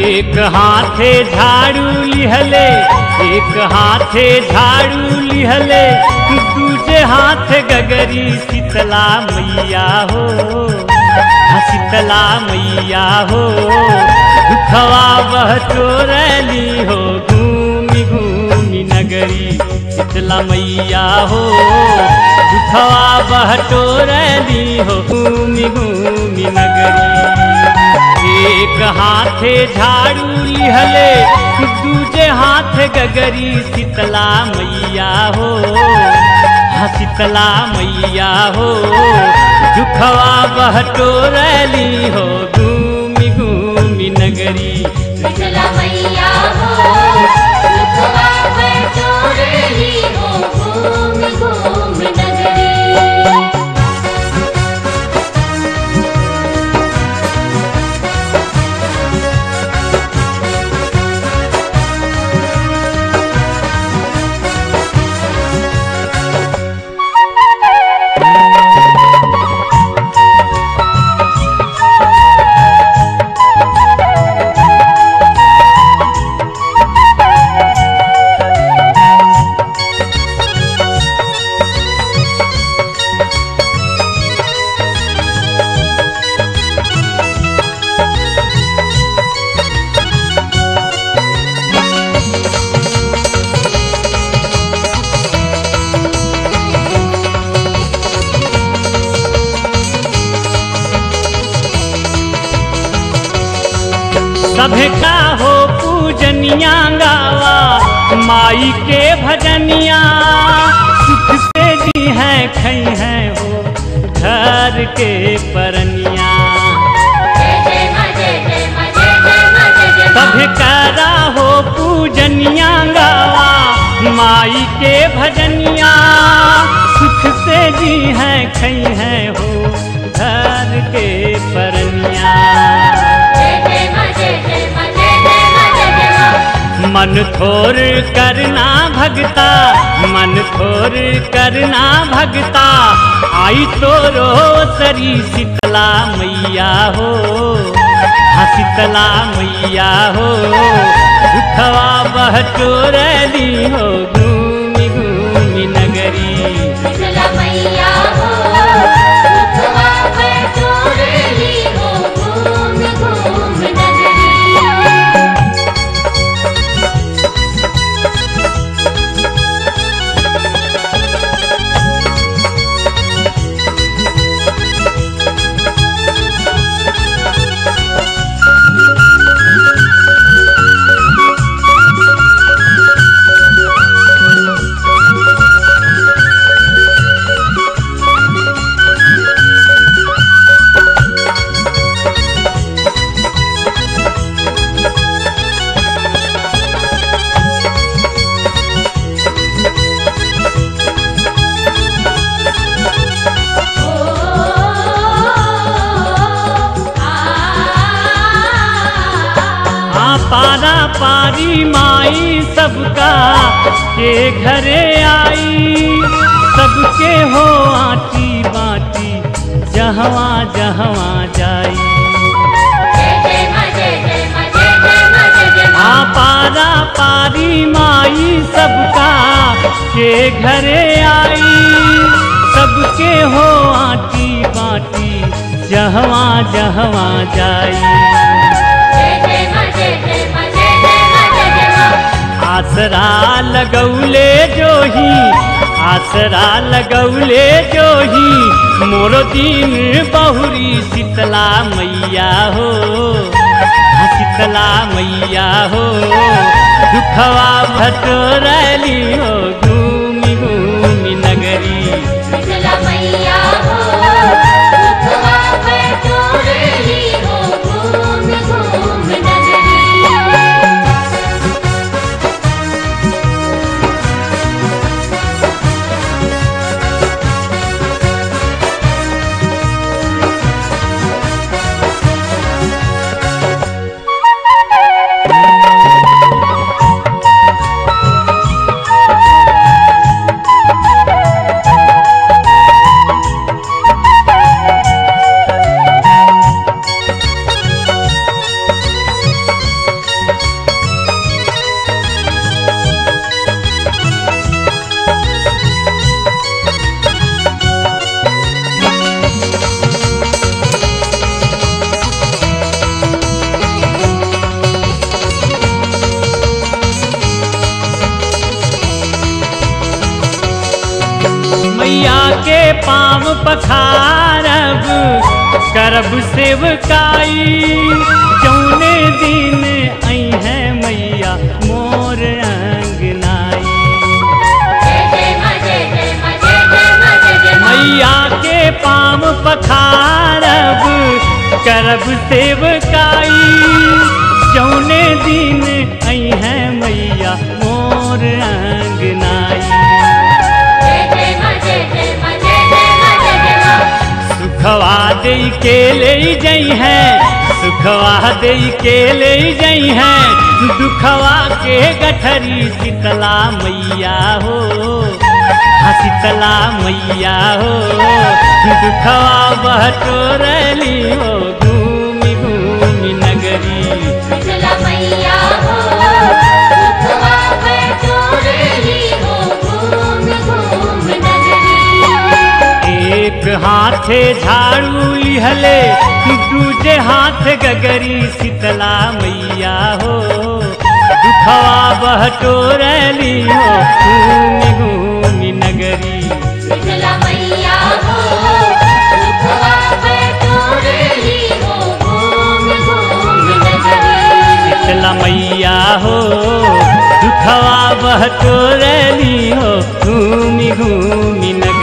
एक हाथे झाड़ू लिहले, एक हाथे झाड़ू लिहले, दूजे हाथ गगरी शीतला मैया हो, शीतला मैया हो। दुखवा वह चोरली हो घूमी घूमी नगरी शीतला मैया हो। दुखवा वह चोरली हो घूमी घूमी नगरी। एक हाथे झाड़ू लिहले, दूजे हाथ गगरी शीतला मैया हो, शीतला मैया हो। दुखवा वह टोरली हो घूमी घूमी नगरी शीतला मैया हो। दुखवा वह टोरली हो घूमी घूमी नगरी। सभे का हो पूजनिया गावा माई के भजनिया। सुख से जी है खई है हो घर के परनिया। सभे करा हो पूजनिया गावा माई के भजनिया। सुख से जी है खई है हो घर के परनिया। मन थोर करना भगता, मन थोर करना भगता। आई तो रो सरी शीतला मैया हो, शीतला मैया हो। दुखवा वह चोरली हो घूमी घूमी नगरी शीतला मैया हो। दुखवा वह चोरली हो घूमी घूमी नगरी। पारा पारी माई सबका के घरे आई। सबके हो आटी बाटी जहवा जहवा जाई। पारा पारी माई सबका के घरे आई। सबके हो आटी बाटी जहवा जहवा जाई। आसरा लगौले जोही, आसरा लगौले जोही। मोरो दिन बहुरी शीतला मैया हो, शीतला मैया हो। दुखवा भटोरली हो घूमी घूमी नगरी शीतला मैया हो। दुखवा भटोरली हो घूमी घूमी नगरी। पाँव पखारब करब सेवकाई जौने दिन आई है मैया मोर अंगनाई। मैया के पाँव पखारब करब सेवकाई जौने दिन आई है मैया मोर अंगनाई। सुखवा दे के ले जई है, सुखवा दे के ले जई है, दुखवा के गठरी शीतला मैया हो, हाँ शीतला मैया हो, दुखवा बटोरली हो घूमी घूमी नगरी। शीतला मैया हो, दुखवा बटोरली हो घूमी घूमी नगरी। एक हाथे झाड़ू लिहले दूजे हाथ गगरी शीतला मैया हो, दुखवा बटोरली हो घूमी घूमी नगरी। शीतला मैया हो, दुखवा बटोरली हो घूमी घूमी नगरी। शीतला मैया हो, दुखवा बटोरली हो घूमी घूमी नगरी।